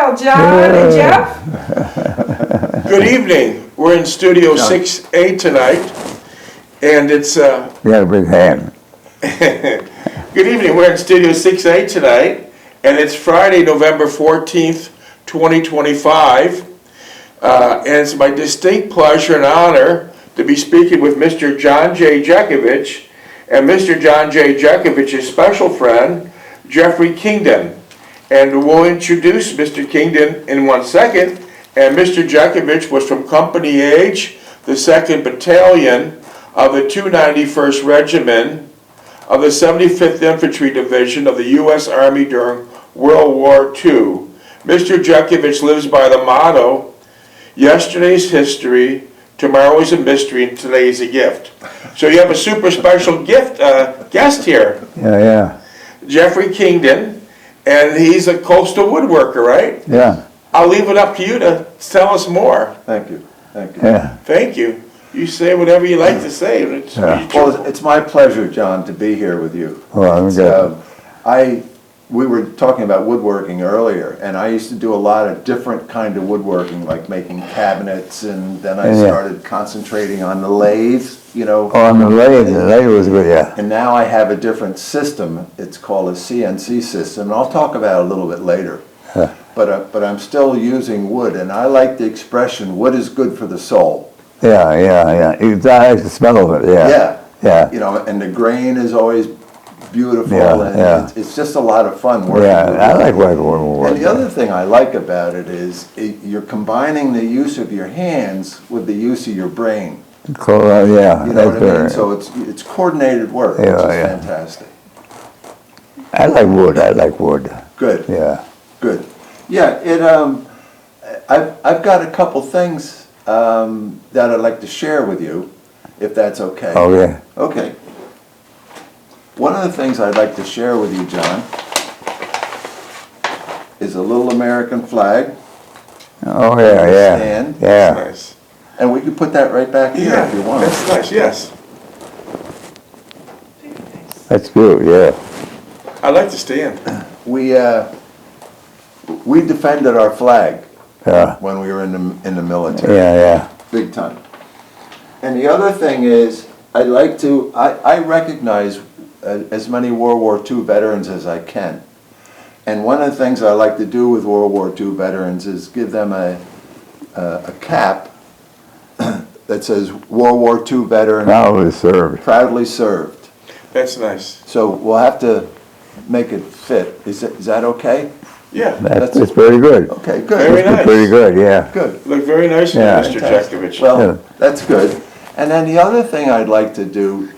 Well, John and Jeff? Good evening. We're in Studio 6A tonight, and it's... You got a big hand. Good evening. We're in Studio 6A tonight, and it's Friday, November 14th, 2025. And it's my distinct pleasure and honor to be speaking with Mr. John J. Jeckovich and Mr. John J. Jeckovich's special friend, Jeffrey Kingdon. And we'll introduce Mr. Kingdon in 1 second. And Mr. Jeckovich was from Company H, the 2nd Battalion of the 291st Regiment of the 75th Infantry Division of the U.S. Army during World War II. Mr. Jeckovich lives by the motto, yesterday's history, tomorrow is a mystery, and today is a gift. So you have a super special guest here. Yeah. Jeffrey Kingdon, and he's a coastal woodworker, right? Yeah. I'll leave it up to you to tell us more. Thank you. Thank you. Yeah. Thank you. You say whatever you like to say. Well, it's my pleasure, John, to be here with you. Well, I'm good. We were talking about woodworking earlier, and I used to do a lot of different kind of woodworking, like making cabinets, and then I started concentrating on the lathe, you know. Oh, on the lathe was good, yeah. And now I have a different system. It's called a CNC system, and I'll talk about it a little bit later. Huh. But I'm still using wood, and I like the expression, wood is good for the soul. Yeah. I like the smell of it, yeah. You know, and the grain is always beautiful, and it's just a lot of fun working with I like working with wood. And the other thing I like about it is you're combining the use of your hands with the use of your brain. Cool, yeah. You know what I mean? So it's coordinated work, which is fantastic. I like wood. Good. Yeah. Good. Yeah, I've got a couple things that I'd like to share with you, if that's okay. Okay. Okay. One of the things I'd like to share with you, John, is a little American flag. Oh, yeah. Stand. Yeah. Nice. And we can put that right back here if you want. That's nice, yes. That's good, yeah. I like to stand. We defended our flag when we were in the military. Yeah. Big time. And the other thing is, I recognize as many World War II veterans as I can. And one of the things I like to do with World War II veterans is give them a cap that says World War II veteran. Proudly served. Proudly served. That's nice. So we'll have to make it fit. Is that okay? Yeah. It's very good. Okay, good. Very nice. Pretty good, yeah. Good. Look very nice, Mr. Jeckovich. Well, that's good. And then the other thing I'd like to do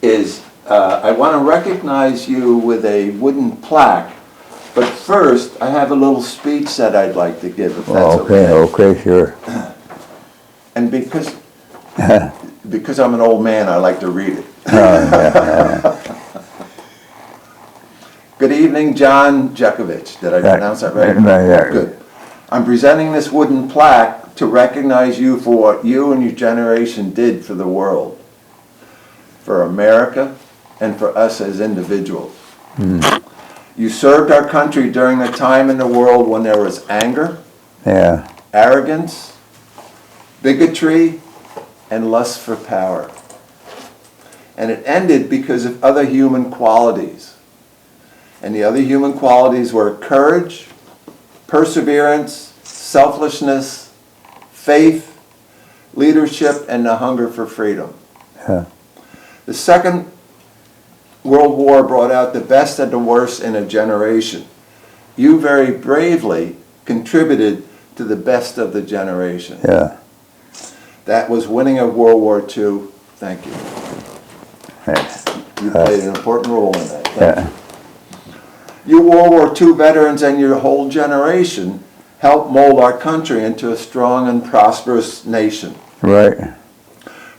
is I want to recognize you with a wooden plaque, but first I have a little speech that I'd like to give, if that's okay. Okay, sure. And because I'm an old man, I like to read it. Good evening, John Jeckovich. Did I pronounce that right? Yeah. Good. I'm presenting this wooden plaque to recognize you for what you and your generation did for the world, for America, and for us as individuals. You served our country during a time in the world when there was anger, arrogance, bigotry, and lust for power. And it ended because of other human qualities. And the other human qualities were courage, perseverance, selflessness, faith, leadership, and the hunger for freedom. The Second World War brought out the best and the worst in a generation. You very bravely contributed to the best of the generation. That was winning of World War II. Thank you. You played an important role in that. Thank you. You World War II veterans and your whole generation helped mold our country into a strong and prosperous nation. Right.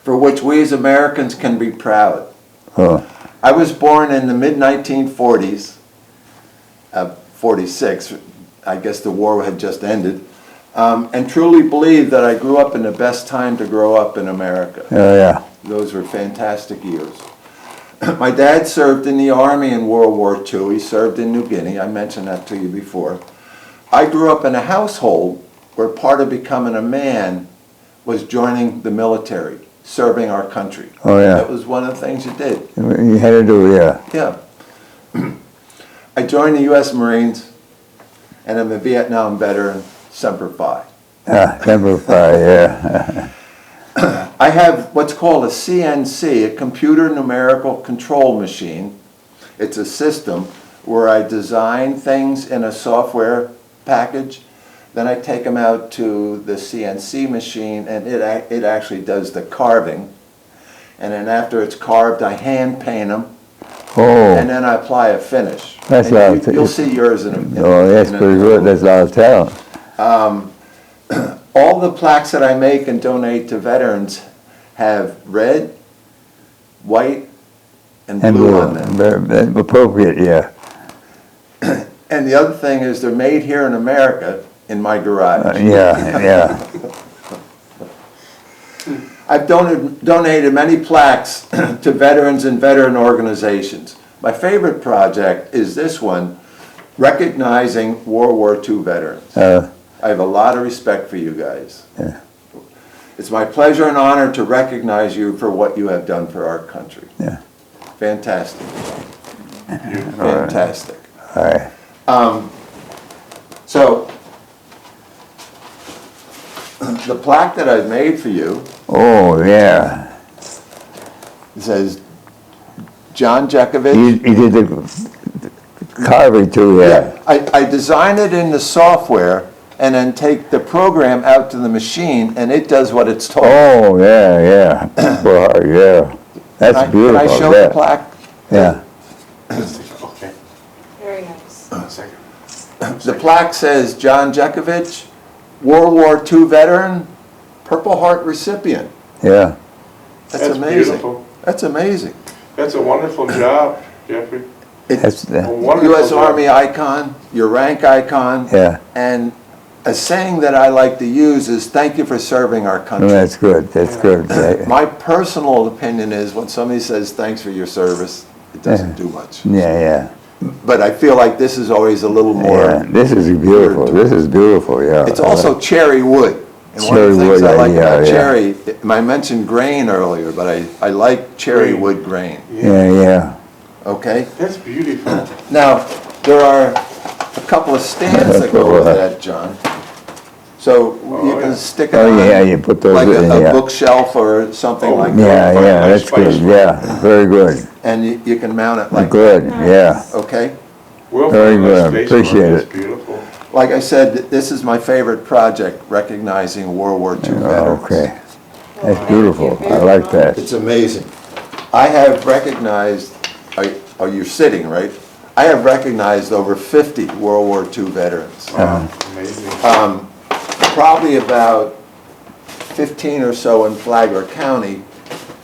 For which we as Americans can be proud. I was born in the mid-1940s, 46, I guess the war had just ended, and truly believe that I grew up in the best time to grow up in America. Yeah. Those were fantastic years. My dad served in the Army in World War II. He served in New Guinea. I mentioned that to you before. I grew up in a household where part of becoming a man was joining the military, serving our country. Oh, yeah. That was one of the things you did. You had to do, yeah. Yeah. I joined the U.S. Marines, and I'm a Vietnam veteran, Semper Fi. Number 5, yeah. I have what's called a CNC, a computer numerical control machine. It's a system where I design things in a software package, then I take them out to the CNC machine, and it actually does the carving. And then after it's carved, I hand paint them, and Oh, then I apply a finish. That's And what you'll see yours in a minute. oh, that's pretty good. That's a lot of talent. All the plaques that I make and donate to veterans have red, white, and And blue on them. very appropriate, yeah. And the other thing is they're made here in America in my garage. Yeah. I've donated many plaques to veterans and veteran organizations. My favorite project is this one, recognizing World War II veterans. I have a lot of respect for you guys. Yeah. It's my pleasure and honor to recognize you for what you have done for our country. Yeah. Fantastic. Fantastic. All right. So, the plaque that I've made for you, Oh, yeah. it says John Jeckovich. You did the carving too, yeah. I design it in the software and then take the program out to the machine and it does what it's told. Oh, yeah. Well, yeah. That's beautiful. Can I show yeah. the plaque? Yeah. Okay. Very nice. Second. The plaque says John Jeckovich, World War II veteran, Purple Heart recipient. Yeah. That's amazing. Beautiful. That's amazing. That's a wonderful job, Jeffrey. That's A wonderful U.S. job. Army icon, your rank icon. Yeah. And a saying that I like to use is thank you for serving our No, country. that's good. That's good. Yeah, My personal opinion is when somebody says thanks for your service, it doesn't do much. yeah. But I feel like this is always a little more. Yeah. This is beautiful. This is beautiful, yeah. It's also cherry wood. And one of the Cherry things wood, I like yeah, about yeah. cherry, I mentioned grain earlier, but I like cherry Grain. wood grain, Yeah. okay? That's beautiful. Now, there are a couple of stands that go with that, John. So you can stick it Oh, on. yeah, you put those like in, a yeah. bookshelf or something Oh, like Yeah, that. yeah, Nice that's good. spice. Yeah, very good. And you can mount it like Good, yeah. that, okay? Well, Very nice good. space Appreciate work. it. That's beautiful. Like I said, this is my favorite project, recognizing World War II veterans. Okay. That's beautiful. I like that. It's amazing. I have recognized, oh, you're sitting, right? I have recognized over 50 World War II veterans. Wow, amazing. Probably about 15 or so in Flagler County,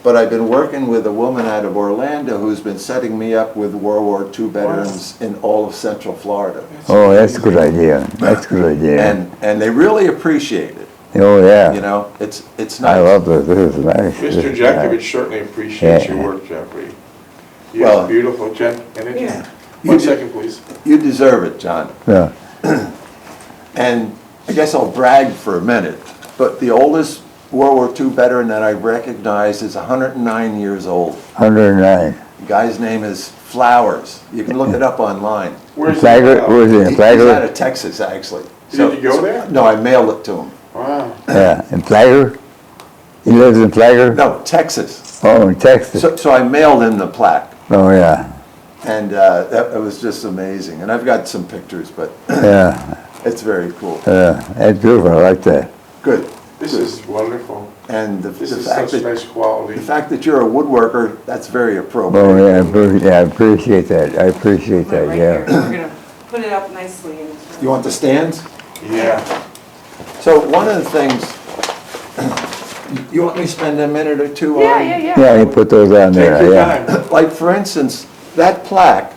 but I've been working with a woman out of Orlando who's been setting me up with World War II veterans in all of Central Florida. Oh, that's a good idea. That's a good idea. And they really appreciate it, Oh, yeah. you know? It's nice. I love this. This is nice. This Mr. is Jeckovich nice. certainly appreciates Yeah. your work, Jeffrey. Well- Yes, beautiful, Jeff. Yeah. 1 second, please. You deserve it, John. Yeah. And I guess I'll brag for a minute, but the oldest World War II veteran that I recognize is 109 years old. 109. The guy's name is Flowers. You can look it up online. Where's Flagler, he? where's he, in He's out Flagler? of Texas, actually. Did you go there? No, I mailed it to him. Wow. Yeah, in Flagler? He lives in Flagler? No, Texas. Oh, in Texas. So I mailed him the plaque, Oh, yeah. and that was just amazing. And I've got some pictures, but Yeah. it's very cool. That's beautiful. I like that. Good. This is wonderful. And This is such nice quality. the fact that you're a woodworker, that's very appropriate. Oh, yeah, I appreciate that. I appreciate Put it that, right here. yeah. We're gonna put it up nicely. You want the stands? Yeah. So one of the things, you want me to spend a minute or two on? Yeah. Yeah, you put those on Take there, your yeah. time. Like, for instance, that plaque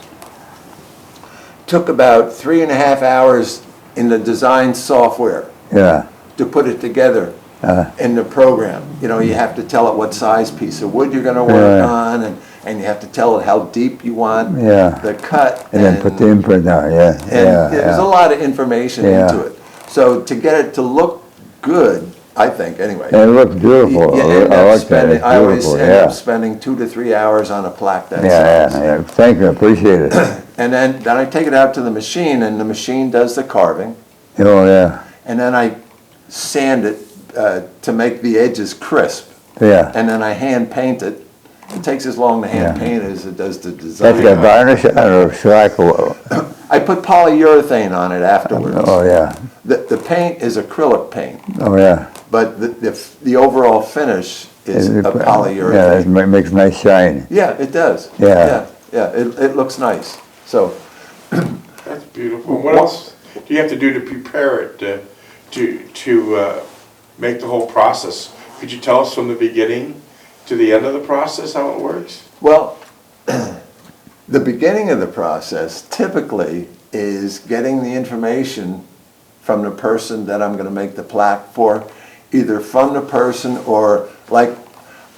took about 3.5 hours in the design software Yeah, to put it together in the program. You know, you have to tell it what size piece of wood you're gonna work Yeah. on, and you have to tell it how deep you want Yeah. the cut. And then put the imprint on, yeah, And yeah, there's a yeah. lot of information Yeah. into it. So to get it to look good, I think, anyway. And it looks beautiful. you end I up like that, spending, it's I always beautiful, end up yeah. spending 2 to 3 hours on a plaque that Yeah, size. yeah, thank you, I appreciate it. And then I take it out to the machine, and the machine does the carving, Oh, yeah, and then I sand it to make the edges crisp, yeah. and then I hand paint it. It takes as long to hand Yeah. paint as it does to That's design. got varnish on or shellac? I put polyurethane on it afterwards. Oh, yeah, The paint is acrylic paint, oh, yeah. but the overall finish is a Yeah, polyurethane. it makes nice shine. Yeah, it does. Yeah. Yeah, it looks nice. So, That's beautiful. What else do you have to do to prepare it to make the whole process? Could you tell us from the beginning to the end of the process how it works? well, the beginning of the process typically is getting the information from the person that I'm going to make the plaque for, either from the person or like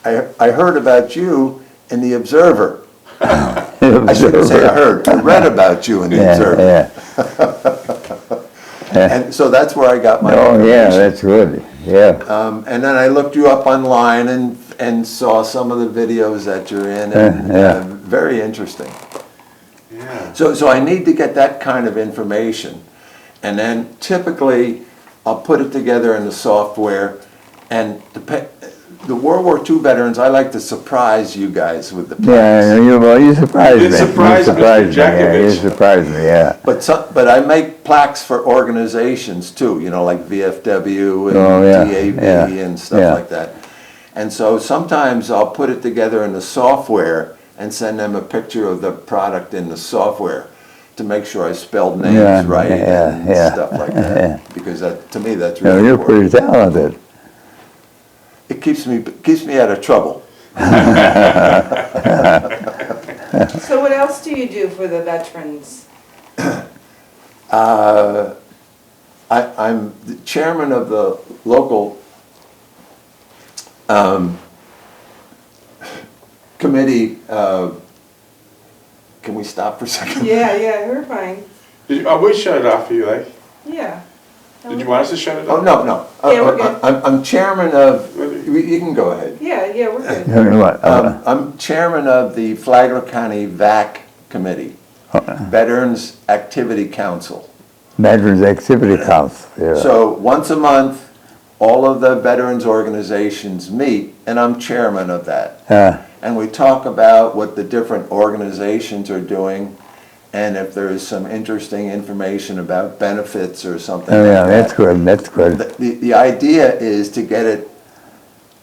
I heard about you in the Observer. I shouldn't say I heard, I read about you in the Observer. Yeah. And so that's where I got my Oh, yeah, information. that's good, yeah. And then I looked you up online and saw some of the videos that you're in, and Yeah. very interesting. Yeah. So I need to get that kind of information, and then typically I'll put it together in the software, and the World War II veterans, I like to surprise you guys with the plaques. Yeah, you surprised me. You did surprise You Mr. surprised me, yeah, you Jeckovich. surprised me, yeah. But I make plaques for organizations too, like VFW and Oh, yeah, DAV yeah, and stuff yeah. like that. And so sometimes I'll put it together in the software and send them a picture of the product in the software to make sure I spelled names Yeah, right yeah, and yeah, stuff like yeah. that. Because to me, that's Yeah, really you're important. pretty talented. It keeps me out of trouble. So what else do you do for the veterans? I'm the chairman of the local committee. Can we stop for a second? Yeah, we're fine. We shut it off for you, like. Yeah. Did you want us to shut it Oh, off? no. Yeah, we're good. I'm chairman of, you can go ahead. Yeah, we're good. You know what, I'm chairman of the Flagler County VAC Committee, Veterans Activity Council. Veterans Activity Council, yeah. So once a month, all of the veterans organizations meet, and I'm chairman of that. And we talk about what the different organizations are doing, and if there is some interesting information about benefits or something Oh, like yeah, that. that's good, that's good. The idea is to get it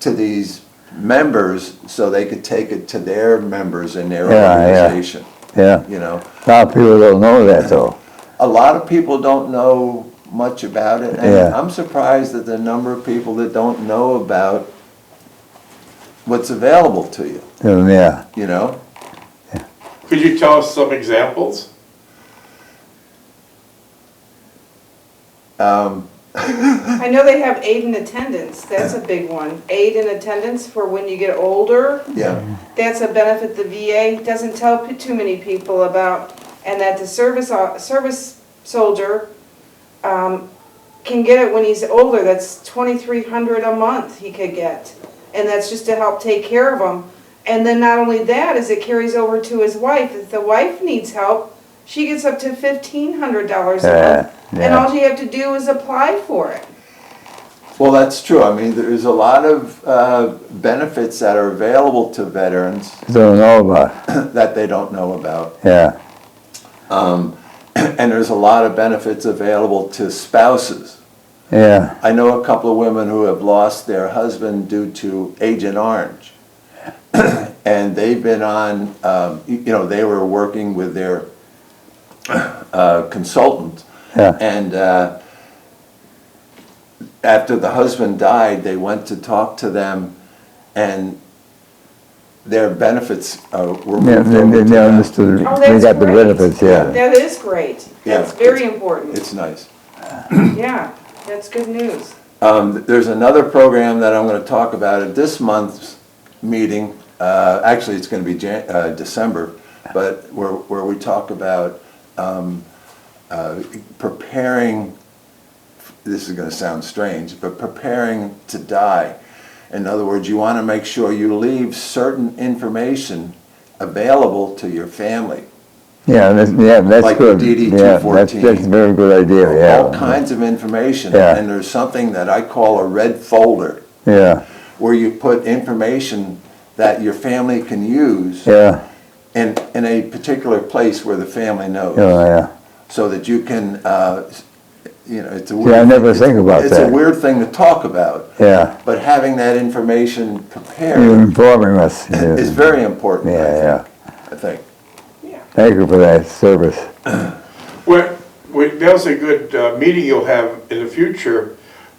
to these members so they could take it to their members in their Yeah, yeah. organization. Yeah, You know, a lot of people don't know that though. a lot of people don't know much about it, and Yeah. I'm surprised at the number of people that don't know about what's available to you, Yeah, you know? Could you tell us some examples? I know they have aid in attendance, that's a big one. Aid in attendance for when you get older, Yeah, that's a benefit the VA doesn't tell too many people about. And that the service soldier can get it when he's older, that's $2,300 a month he could get. And that's just to help take care of him. And then not only that, is it carries over to his wife. If the wife needs help, she gets up to $1,500 a month. And yeah. all you have to do is apply for it. well, that's true. I mean, there's a lot of benefits that are available to veterans Don't know about, that they don't know about. yeah, And there's a lot of benefits available to spouses. yeah, I know a couple of women who have lost their husband due to Agent Orange. And they've been on, they were working with their consultant. yeah. And after the husband died, they went to talk to them, and their benefits were moved Yeah, over to they them. understood, Oh, they that's got the great. benefits, yeah. That is great. Yeah, That's very important. It's nice. Yeah, that's good news. There's another program that I'm going to talk about at this month's meeting. Actually, it's going to be December, but where we talk about preparing, this is going to sound strange, but preparing to die. In other words, you want to make sure you leave certain information available to your family. Yeah, that's Like good. DD Yeah, 214. that's a very good idea, yeah. All kinds of information, Yeah. and there's something that I call a red folder, Yeah, where you put information that your family can use yeah, in a particular place where the family knows. yeah. So that you can, it's a See, weird. I never think about It's that. a weird thing to talk about, Yeah, but having that information you're prepared informing us. Yeah, is very important, yeah. I think. Thank you for that service. Well, that was a good meeting you'll have in the future,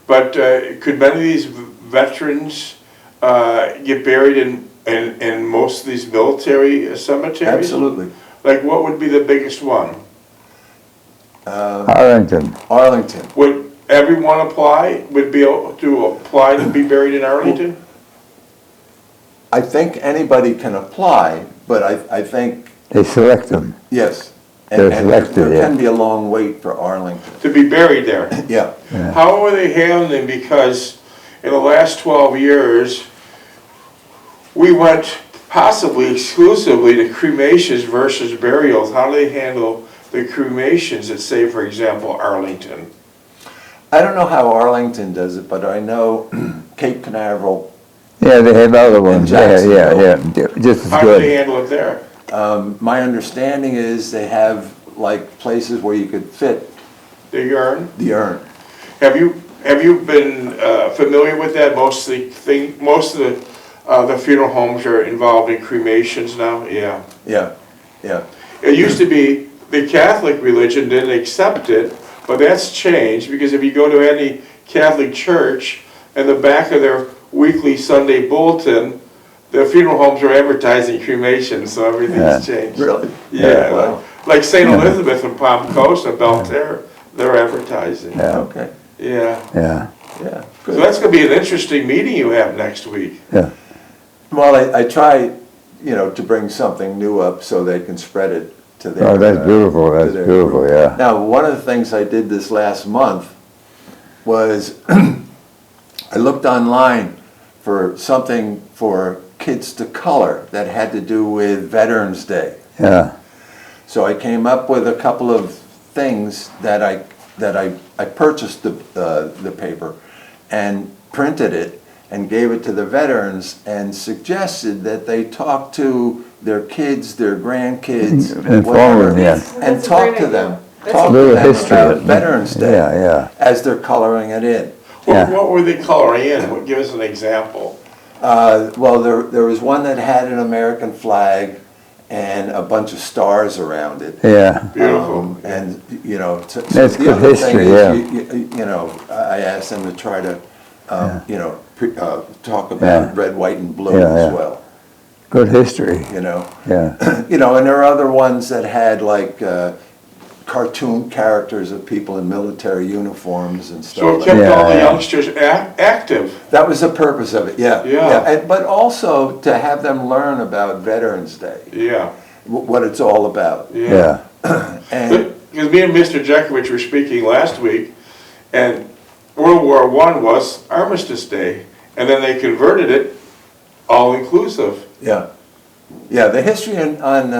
but could many of these veterans get buried in most of these military cemeteries? Absolutely. Like, what would be the biggest one? Arlington. Arlington. Would everyone would be able to apply to be buried in Arlington? I think anybody can apply, but I think, They select them. yes. They're And selected, there yeah. can be a long wait for Arlington. To be buried there? Yeah. How are they handling, because in the last 12 years, we went possibly exclusively to cremations versus burials. How do they handle the cremations at, say, for example, Arlington? I don't know how Arlington does it, but I know Cape Canaveral, Yeah, they have other ones. Yeah, Jacksonville. yeah, just as How do they good. handle it there? my understanding is they have like places where you could fit The urn? the urn. Have you been familiar with that? Most of the funeral homes are involved in cremations now. Yeah. Yeah, yeah. It used to be the Catholic religion didn't accept it, but that's changed, because if you go to any Catholic church, in the back of their weekly Sunday bulletin, the funeral homes are advertising cremation, so everything's changed. Really? Yeah. Wow. Like St. Elizabeth and Palm Coast and Belterre, they're advertising. Yeah. Okay, Yeah. Yeah, yeah, So good. that's gonna be an interesting meeting you have next week. yeah. Well, I try, to bring something new up so they can spread it to their. Oh, that's beautiful, to that's their beautiful, group. yeah. Now, one of the things I did this last month was I looked online for something for kids to color that had to do with Veterans Day. Yeah, So I came up with a couple of things that I purchased the paper and printed it and gave it to the veterans and suggested that they talk to their kids, their grandkids, Inform whatever, them, yeah. and That's a talk great to idea. them. That's Talk a to little them history. about Veterans Day Yeah, yeah. as they're coloring it in. Yeah. What were they coloring in? Give us an example. Well, there was one that had an American flag and a bunch of stars around it. Yeah, Beautiful. And, so That's the good other thing history, is, I asked them to try to, talk about Yeah. red, white, and blue Yeah, as yeah. well, good history, Yeah. yeah. And there are other ones that had like cartoon characters of people in military uniforms and So stuff it like kept that. all the Yeah. youngsters active. That was the purpose of it, yeah. Yeah. But also to have them learn about Veterans Day, Yeah, what it's all about. yeah. And Because me and Mr. Jeckovich were speaking last week, and World War I was Armistice Day, and then they converted it all-inclusive. yeah, the history on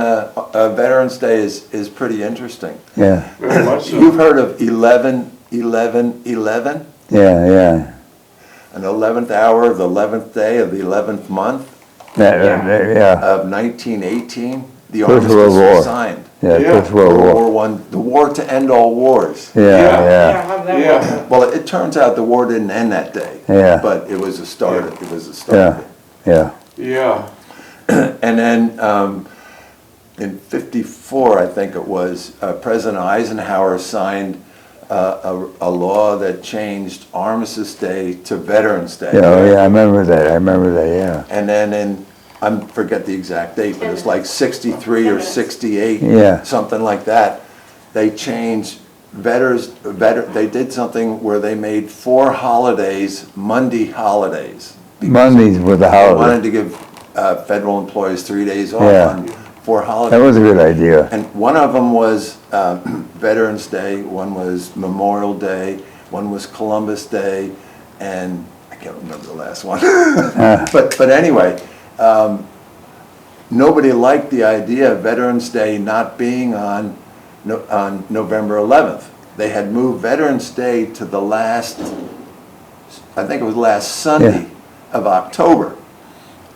Veterans Day is pretty interesting. Yeah, Very much so. You've heard of 11-11-11? yeah, yeah. An 11th hour of the 11th day of the 11th month Yeah, of 1918? The First armistice World War. was signed. yeah, Yeah. First World War. World War I, the war to end all wars. Yeah, Yeah. yeah, how'd that Yeah. work? Well, it turns out the war didn't end that day. Yeah. But it was a start, it was a start. yeah, yeah. Yeah, And then in '54, I think it was, President Eisenhower signed a law that changed Armistice Day to Veterans Day. Yeah, oh, yeah, I remember that, yeah. And then I forget the exact date, but it's like 63 or 68, Yeah. something like that. They changed they did something where they made 4 holidays Monday holidays. Mondays were the They holiday. wanted to give federal employees 3 days off Yeah. on 4 That holidays. was a good idea. And one of them was Veterans Day, one was Memorial Day, one was Columbus Day, and I can't remember the last one. But anyway, nobody liked the idea of Veterans Day not being on November 11th. They had moved Veterans Day to the last, I think it was last Sunday of October,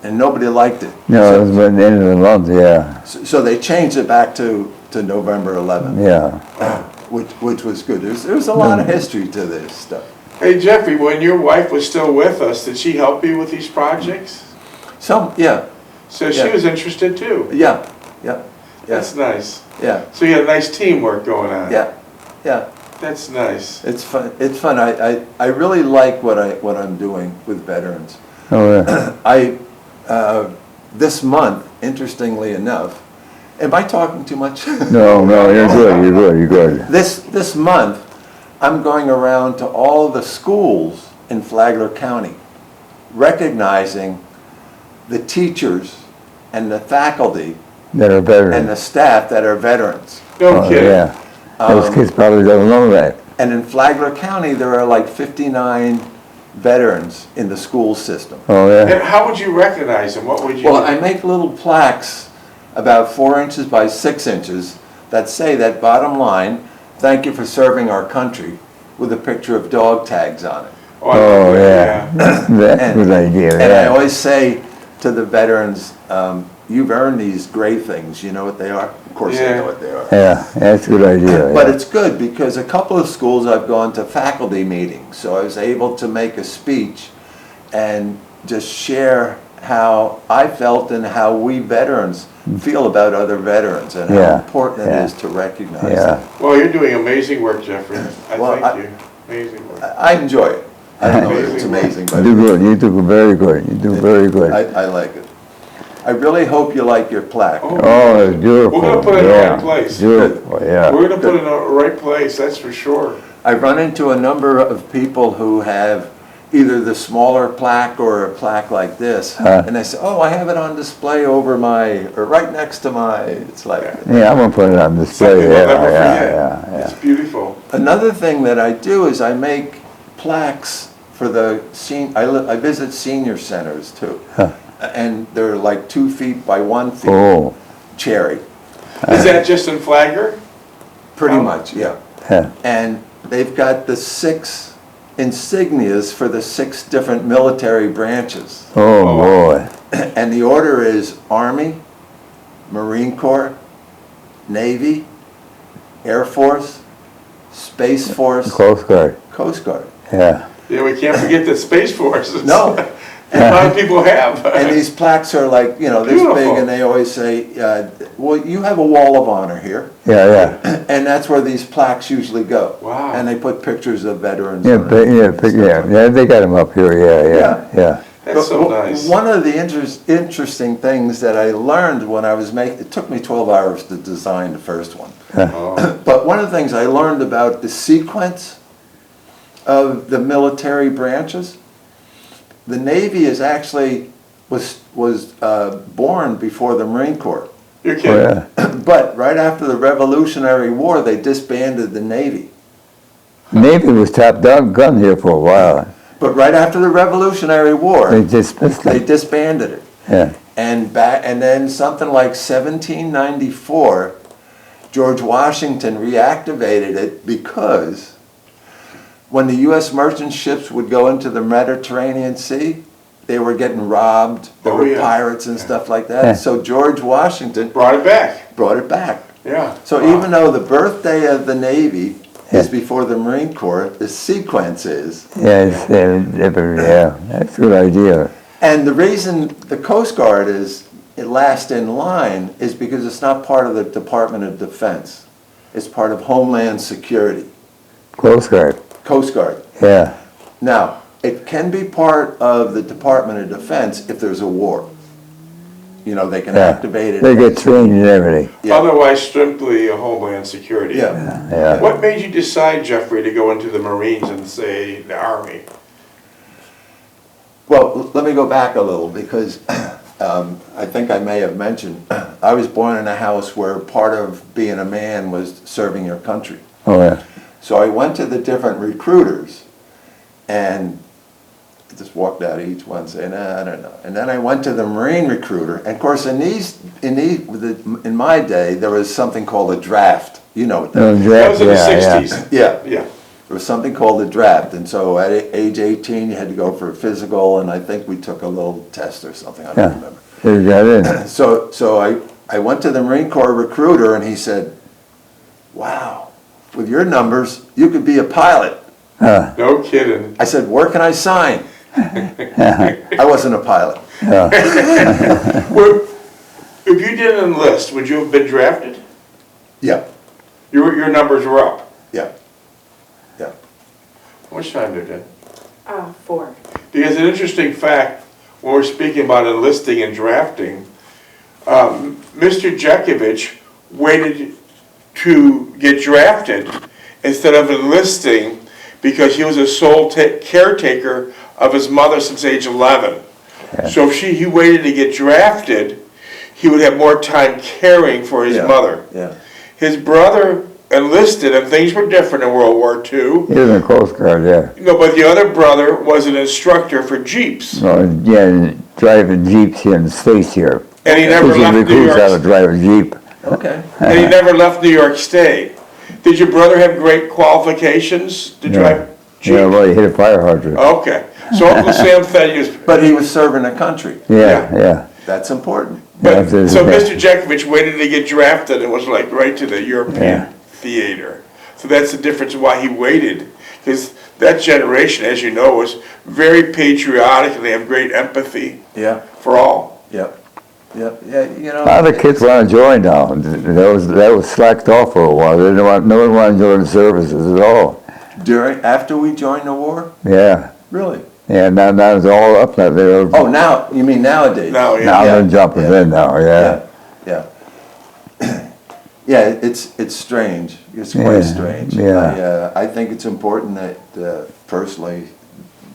and nobody liked it. No, it was by the end of the month, yeah, So they changed it back to November 11th. yeah. Which was good. There's a lot of history to this stuff. Hey Jeffrey, when your wife was still with us, did she help you with these projects? Yeah, So she Yeah. was interested too? yeah, yeah, That's nice. yeah, So you had a nice teamwork going on? yeah, yeah. That's nice. It's fun. It's fun. I really like what I'm doing with veterans. Oh, yeah. This month, interestingly enough, am I talking too much? No, you're good, you're good. This month, I'm going around to all the schools in Flagler County, recognizing the teachers and the faculty That are better. and the staff that are veterans. No Oh, kidding. yeah. Those kids probably don't know that. And in Flagler County, there are like 59 veterans in the school system. Oh, yeah. And how would you recognize them? What would you? Well, I make little plaques about 4 inches by 6 inches that say that bottom line, thank you for serving our country, with a picture of dog tags on it. Oh, I Oh, like yeah. that, That's a good idea, And I yeah. always say to the veterans, you've earned these great things, you know what they are? Of course they Yeah. know what they are. Yeah, that's a good idea. But yeah. it's good because a couple of schools I've gone to faculty meetings, so I was able to make a speech and just share how I felt and how we veterans feel about other veterans and how Yeah, important it yeah. is to recognize Yeah. that. Well, you're doing amazing work, Jeffrey. I Well, thank you. Amazing work. I enjoy it. I don't know if it's amazing, You but do good, you do very good, you do very good. I like it. I really hope you like your plaque. Oh, it's beautiful. We're gonna put it in the yeah. right place. Beautiful, yeah. We're gonna put it in the right place, that's for sure. I've run into a number of people who have either the smaller plaque or a plaque like this, and they say, oh, I have it on display over my, or right next to my, it's like, Yeah, I'm gonna put it on display, Something we'll yeah, never yeah, forget. yeah, It's beautiful. another thing that I do is I make plaques for the I visit senior centers too. And they're like 2 feet by 1 feet, Oh, cherry, Is that just in Flagler? pretty Oh. much, yeah. yeah. And they've got the 6 insignias for the 6 different military branches. Oh, boy. And the order is Army, Marine Corps, Navy, Air Force, Space Force, Coast Guard, Coast Guard. yeah. Yeah, we can't forget the Space Force. No. A lot of people have. And these plaques are like, you know, this big, Beautiful. and they always say, well, you have a wall of honor here. Yeah, yeah. And that's where these plaques usually go. Wow. And they put pictures of veterans Yeah, on it. yeah, they got them up here, yeah. That's so But nice. One of the interesting things that I learned when I was making, it took me 12 hours to design the first one. Oh. But one of the things I learned about the sequence of the military branches, the Navy is actually, was born before the Marine Corps. You're Oh, kidding. yeah. But right after the Revolutionary War, they disbanded the Navy. Navy was top dog gun here for a while. But right after the Revolutionary War, They dismissed they it, disbanded it. yeah. And then something like 1794, George Washington reactivated it because when the U.S. merchant ships would go into the Mediterranean Sea, they were getting robbed, there Oh, were yeah. pirates and stuff like Yeah. that. So George Washington Brought it back. brought it back. Yeah. So Wow. even though the birthday of the Navy is Yeah. before the Marine Corps, the sequence is. Yeah, yeah, that's a good idea. And the reason the Coast Guard is last in line is because it's not part of the Department of Defense. It's part of Homeland Security, Coast Guard, Coast Guard. yeah. Now, it can be part of the Department of Defense if there's a war. You know, they can Yeah. activate it. They get trained and everything, Yeah. Otherwise, strictly a Homeland Security. Yeah. yeah. What made you decide, Jeffrey, to go into the Marines and say the Army? Well, let me go back a little because I think I may have mentioned, I was born in a house where part of being a man was serving your country. Oh, yeah. So I went to the different recruiters and just walked out of each one saying, I don't know. And then I went to the Marine recruiter. And of course, in my day, there was something called a draft. You know what that is. That was in the Yeah, 60s. Yeah. Yeah. There was something called a draft. And so at age 18, you had to go for a physical. And I think we took a little test or something. I don't remember. You got in. So I went to the Marine Corps recruiter and he said, wow, with your numbers, you could be a pilot. No kidding. I said, where can I sign? I wasn't a pilot. Well, if you didn't enlist, would you have been drafted? Yeah, Your numbers were up. yeah. How much time did it? 4. Because an interesting fact, when we're speaking about enlisting and drafting, Mr. Jeckovich waited to get drafted instead of enlisting because he was a sole caretaker of his mother since age 11. Yeah. So if he waited to get drafted, he would have more time caring for his mother. Yeah. His brother enlisted, and things were different in World War II. He was in the Coast Guard, yeah. No, but the other brother was an instructor for Jeeps. Oh, yeah, driving Jeeps here in the States here. And he never Teaching left New recruits how to York. drive a Jeep. Okay. And he never left New York State. Did your brother have great qualifications to drive Jeep? Yeah, well, he hit a fire hydrant. Okay, so Uncle Sam said he was. But he was serving a country. Yeah. That's important. But, Yeah, so yeah. Mr. Jeckovich waited to get drafted and was like right to the European theater. So that's the difference why he waited. Because that generation, as you know, was very patriotic and they have great empathy Yeah, for all. yeah, yeah, you know. A lot of the kids want to join now. That was slacked off for a while. No one wanted to join the services at all. After we joined the war? Yeah. Really? Yeah, now it's all up now. Oh, now, you mean nowadays? Now, yeah. Now they're jumping in now, yeah. Yeah. Yeah, it's strange. It's quite strange. Yeah. I think it's important that, personally,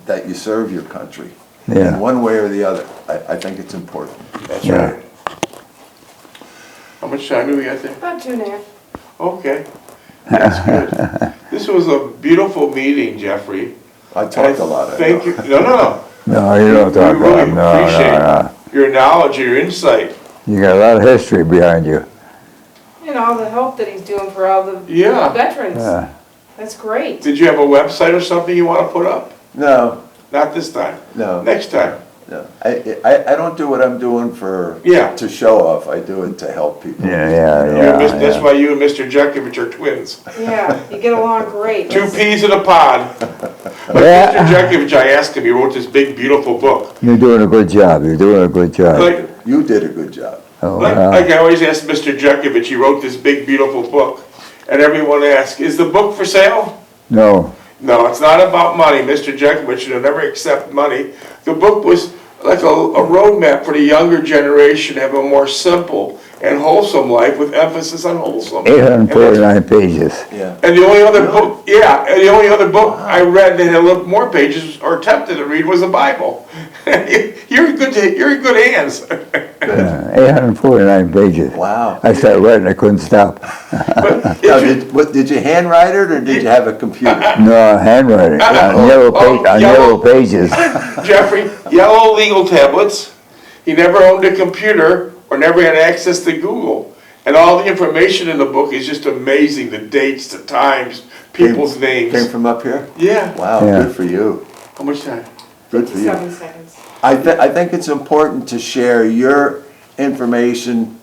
that you serve your country. Yeah. In one way or the other. I think it's important. That's Yeah. right. How much time do we got there? About 2.5. Okay, that's good. This was a beautiful meeting, Jeffrey. I talked a lot. I Thank know. you. No. No, you don't talk We really about it. appreciate your knowledge and your insight. You got a lot of history behind you. And all the help that he's doing for all the Yeah. veterans. Yeah. That's great. Did you have a website or something you want to put up? No, Not this time. no, Next time. no. I don't do what I'm doing Yeah. to show off. I do it to help people. That's why you and Mr. Jeckovich are twins. Yeah, you get along great. Two peas in a pod. But Yeah. Mr. Jeckovich, I asked him, he wrote this big, beautiful book. You're doing a good job. You're doing a good job. Like, You did a good job. Oh, like I always ask Mr. Jeckovich, he wrote this big, beautiful book. And everyone asks, is the book for sale? No. No, it's not about money. Mr. Jeckovich will never accept money. The book was like a roadmap for the younger generation to have a more simple and wholesome life with emphasis on wholesome. 849 pages. Yeah. And the only other book, and the only other book I read that had a little more pages or attempted to read was the Bible. You're in good hands. 849 pages. Wow. I started writing, I couldn't stop. But Now, if you- did you handwrite it or did you have a computer? No, handwriting, on yellow pages. Jeffrey, yellow legal tablets. He never owned a computer or never had access to Google. And all the information in the book is just amazing, the dates, the times, people's Came names. from up here? Yeah. Wow, Yeah. good for you. How much time? Good for you. 7 seconds. I think it's important to share your information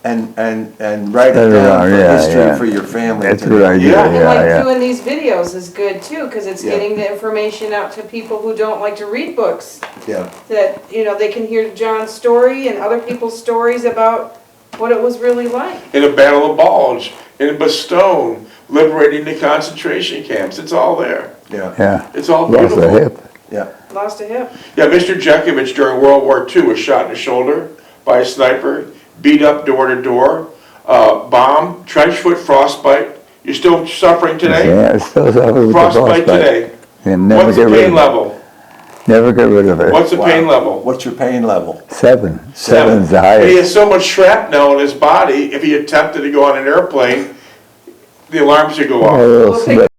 and write it down for history for your family. That's a to good know. idea, Yeah. And like yeah. doing these videos is good too, because it's Yeah. getting the information out to people who don't like to read books. Yeah, That, they can hear John's story and other people's stories about what it was really like. In the Battle of Bulge, in Bastogne, liberating the concentration camps. It's all there. yeah, Yeah. It's all Lost a beautiful. hip. yeah. Lost a hip. Yeah, Mr. Jeckovich during World War II was shot in the shoulder by a sniper, beat up door to door, bomb, trench foot, frostbite. You're still suffering today? Yeah, it still suffers with the Frostbite today. And never What's the get rid pain of it. level? Never get rid of it. What's the pain level? What's your pain level? 7. 7's the But he highest. has so much shrapnel in his body, if he attempted to go on an airplane, the alarms would go off. Oh, We'll take